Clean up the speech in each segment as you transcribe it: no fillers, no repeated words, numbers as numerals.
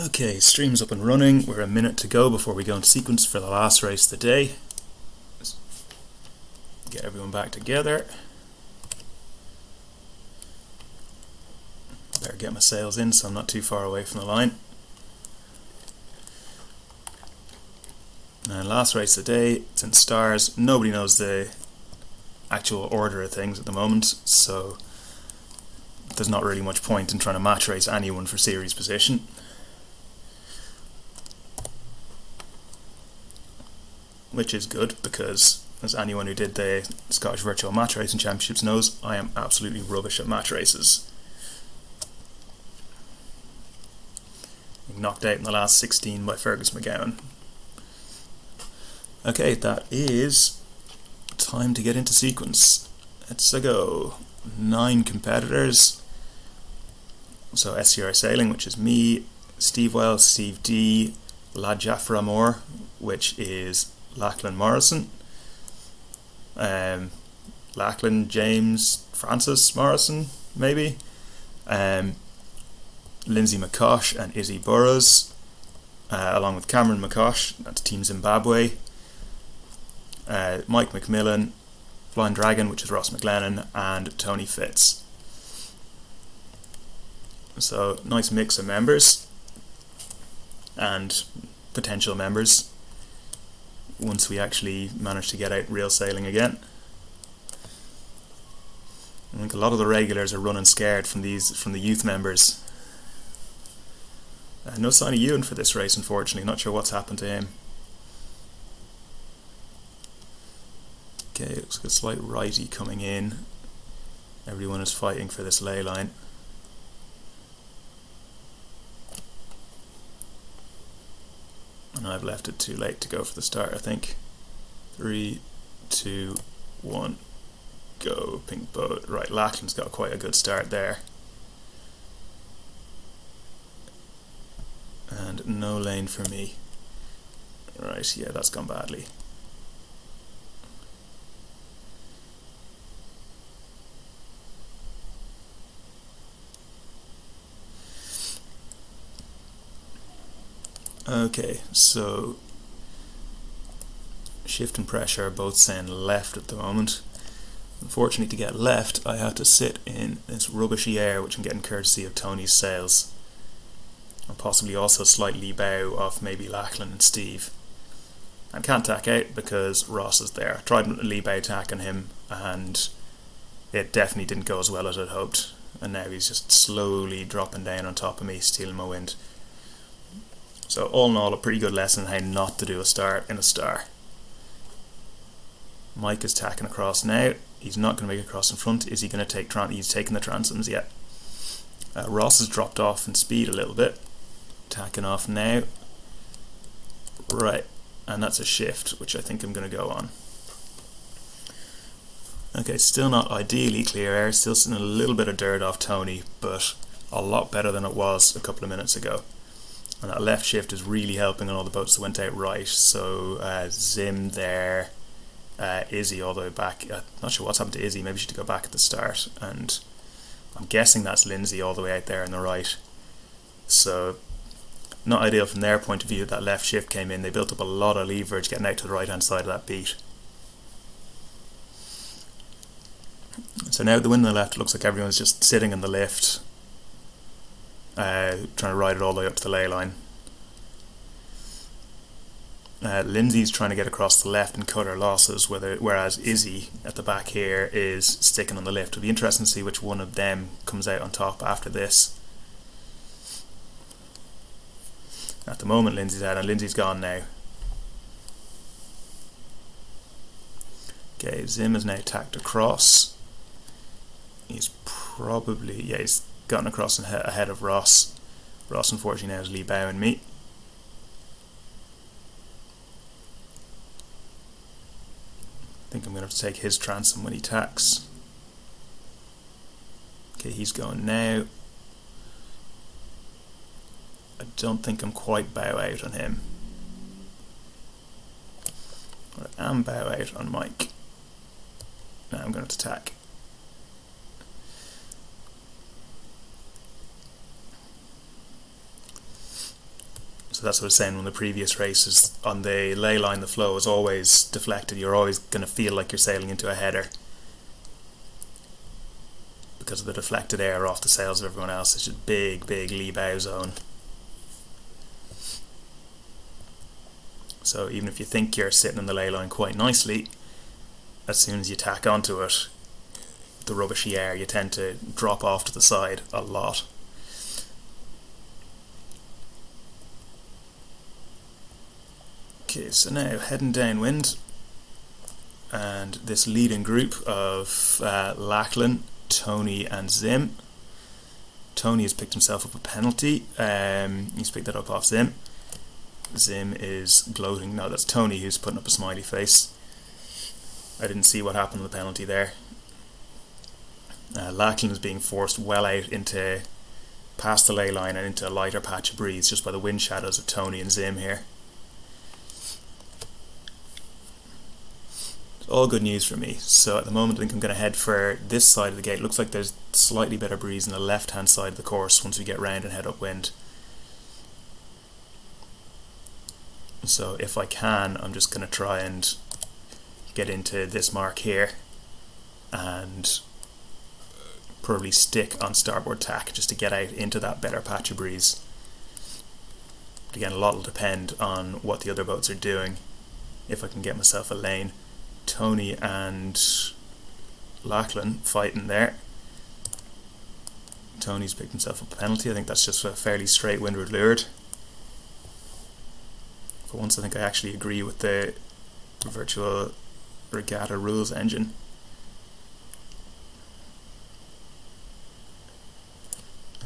Okay, stream's up and running. We're a minute to go before we go into sequence for the last race of the day. Let's get everyone back together. Better get my sails in so I'm not too far away from the line. And last race of the day, it's in stars. Nobody knows the actual order of things at the moment, so there's not really much point in trying to match race anyone for series position. Which is good because, as anyone who did the Scottish Virtual Match Racing Championships knows, I am absolutely rubbish at match races. Knocked out in the last 16 by Fergus McGowan. Okay, that is time to get into sequence. Let's go. 9 competitors. So SCR Sailing, which is me, Steve Wells, Steve D, Lad Jafra Moore, which is Lachlan Morrison, Lachlan James Francis Morrison, maybe, Lindsay McCosh and Izzy Burrows, along with Cameron McCosh, that's Team Zimbabwe, Mike McMillan, Flying Dragon, which is Ross McLennan, and Tony Fitz. So, nice mix of members and potential members once we actually manage to get out real sailing again. I think a lot of the regulars are running scared from the youth members. No sign of Ewan for this race, unfortunately. Not sure what's happened to him. Okay, looks like a slight righty coming in. Everyone is fighting for this ley line. And I've left it too late to go for the start, I think. 3, 2, 1, go. Pink boat. Right, Lachlan's got quite a good start there. And no lane for me. Right, yeah, that's gone badly. Okay, so shift and pressure are both saying left at the moment. Unfortunately, to get left, I have to sit in this rubbishy air, which I'm getting courtesy of Tony's sails, and possibly also slightly bow off maybe Lachlan and Steve. I can't tack out because Ross is there. I tried lee bow tacking him, and it definitely didn't go as well as I'd hoped. And now he's just slowly dropping down on top of me, stealing my wind. So all in all, a pretty good lesson in how not to do a start in a star. Mike is tacking across now. He's not going to make it across in front. Is he going to take he's taking the transoms yet? Ross has dropped off in speed a little bit. Tacking off now. Right, and that's a shift, which I think I'm going to go on. Okay, still not ideally clear air. Still sitting a little bit of dirt off Tony, but a lot better than it was a couple of minutes ago. And that left shift is really helping on all the boats that went out right. So Zim there, Izzy all the way back. Not sure what's happened to Izzy. Maybe she should go back at the start. And I'm guessing that's Lindsay all the way out there on the right. So not ideal from their point of view. That left shift came in. They built up a lot of leverage getting out to the right hand side of that beat. So now the wind on the left, looks like everyone's just sitting in the lift, trying to ride it all the way up to the ley line. Lindsay's trying to get across the left and cut her losses, whereas Izzy at the back here is sticking on the lift. It'll be interesting to see which one of them comes out on top after this. At the moment Lindsay's out, and Lindsay's gone now. Okay, Zim is now tacked across. He's probably, yeah, he's gotten across ahead of Ross. Ross unfortunately now is lee bowing me. I think I'm going to have to take his transom when he tacks. Okay, he's going now. I don't think I'm quite bow out on him. But I am bow out on Mike. Now I'm going to tack. So that's what I was saying, when the previous races on the ley line, the flow is always deflected. You're always going to feel like you're sailing into a header because of the deflected air off the sails of everyone else. It's just big lee bow zone. So even if you think you're sitting in the ley line quite nicely, as soon as you tack onto it, the rubbishy air, you tend to drop off to the side a lot. Okay, so now heading downwind, and this leading group of Lachlan, Tony and Zim. Tony has picked himself up a penalty. He's picked that up off Zim. Zim is gloating. No, that's Tony who's putting up a smiley face. I didn't see what happened with the penalty there. Lachlan is being forced well out into past the ley line and into a lighter patch of breeze just by the wind shadows of Tony and Zim here. All good news for me. So at the moment I think I'm going to head for this side of the gate. Looks like there's slightly better breeze on the left hand side of the course once we get round and head upwind. So if I can, I'm just going to try and get into this mark here and probably stick on starboard tack just to get out into that better patch of breeze. But again, a lot will depend on what the other boats are doing. If I can get myself a lane. Tony and Lachlan fighting there. Tony's picked himself up a penalty. I think that's just a fairly straight windward leeward. For once I think I actually agree with the virtual regatta rules engine.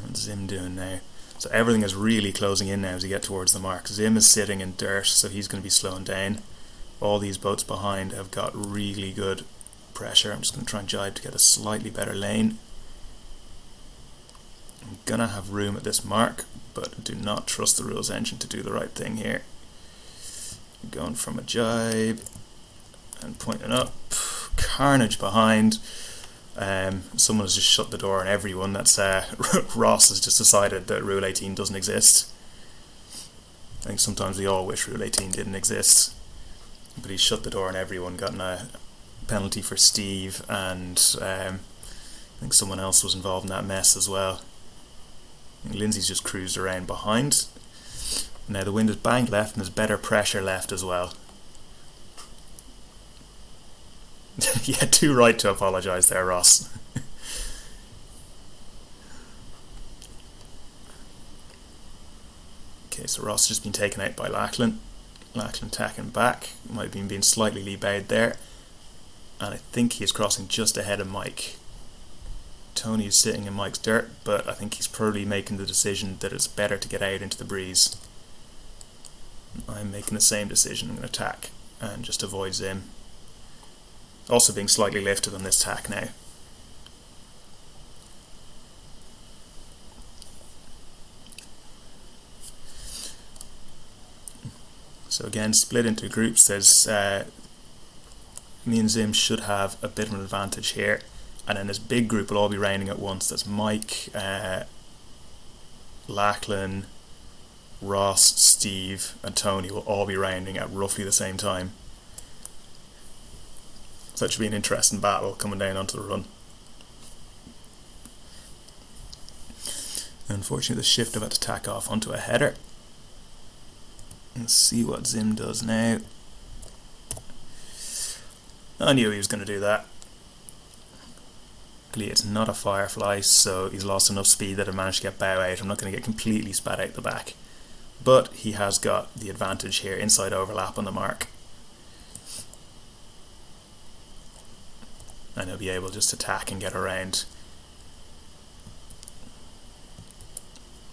What's Zim doing now? So everything is really closing in now as you get towards the mark. Zim is sitting in dirt, so he's going to be slowing down. All these boats behind have got really good pressure. I'm just going to try and jibe to get a slightly better lane. I'm going to have room at this mark, but do not trust the rules engine to do the right thing here. Going from a jibe and pointing up. Carnage behind. Someone has just shut the door on everyone. That's Ross has just decided that Rule 18 doesn't exist. I think sometimes we all wish Rule 18 didn't exist. But he's shut the door on everyone, gotten a penalty for Steve, and I think someone else was involved in that mess as well. Lindsay's just cruised around behind. Now the wind is banked left and there's better pressure left as well. Yeah, too right to apologise there, Ross. Okay, so Ross has just been taken out by Lachlan. Lachlan tacking back, might have been being slightly lee bowed there, and I think he is crossing just ahead of Mike. Tony is sitting in Mike's dirt, but I think he's probably making the decision that it's better to get out into the breeze. I'm making the same decision. I'm going to tack and just avoid Zim. Also being slightly lifted on this tack now. So again, split into groups. There's me and Zim should have a bit of an advantage here, and then this big group will all be raining at once. There's Mike, Lachlan, Ross, Steve and Tony will all be raining at roughly the same time. So it should be an interesting battle coming down onto the run. Unfortunately the shift I've had to tack off onto a header. Let's see what Zim does now. I knew he was going to do that. Luckily it's not a Firefly, so he's lost enough speed that I managed to get bow out. I'm not going to get completely spat out the back. But he has got the advantage here, inside overlap on the mark. And he'll be able just to tack and get around.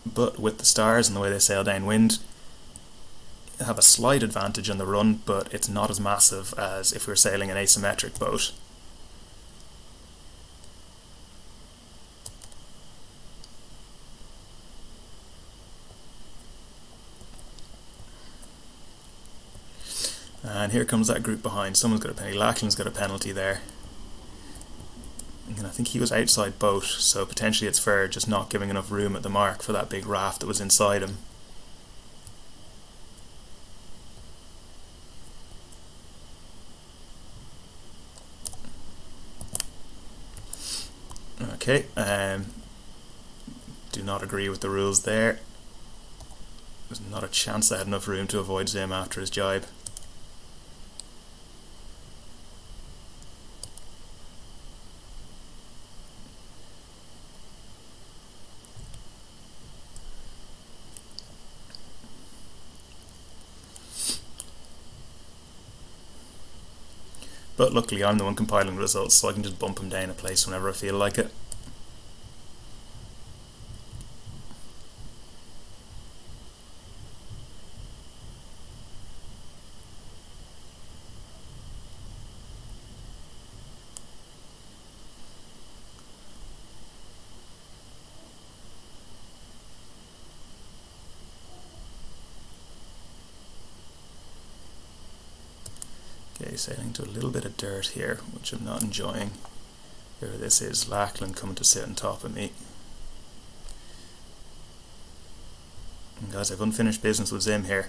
But with the stars and the way they sail downwind, have a slight advantage on the run, but it's not as massive as if we were sailing an asymmetric boat. And here comes that group behind. Someone's got a penalty. Lachlan's got a penalty there. And I think he was outside boat, so potentially it's for just not giving enough room at the mark for that big raft that was inside him. Okay, do not agree with the rules there. There's not a chance I had enough room to avoid Zim after his jibe. But luckily I'm the one compiling the results, so I can just bump him down a place whenever I feel like it. Okay, sailing to a little bit of dirt here, which I'm not enjoying. Here this is, Lackland coming to sit on top of me. And guys, I've unfinished business with Zim here.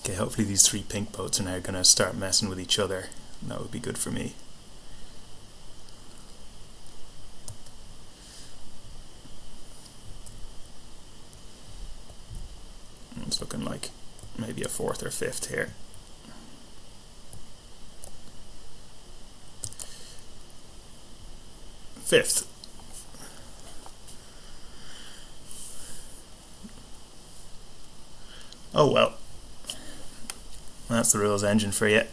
Okay, hopefully these three pink boats are now going to start messing with each other. That would be good for me. It's looking like maybe a fourth or fifth here. Fifth. Oh well. That's the rules engine for you.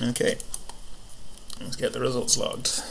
Okay, let's get the results logged.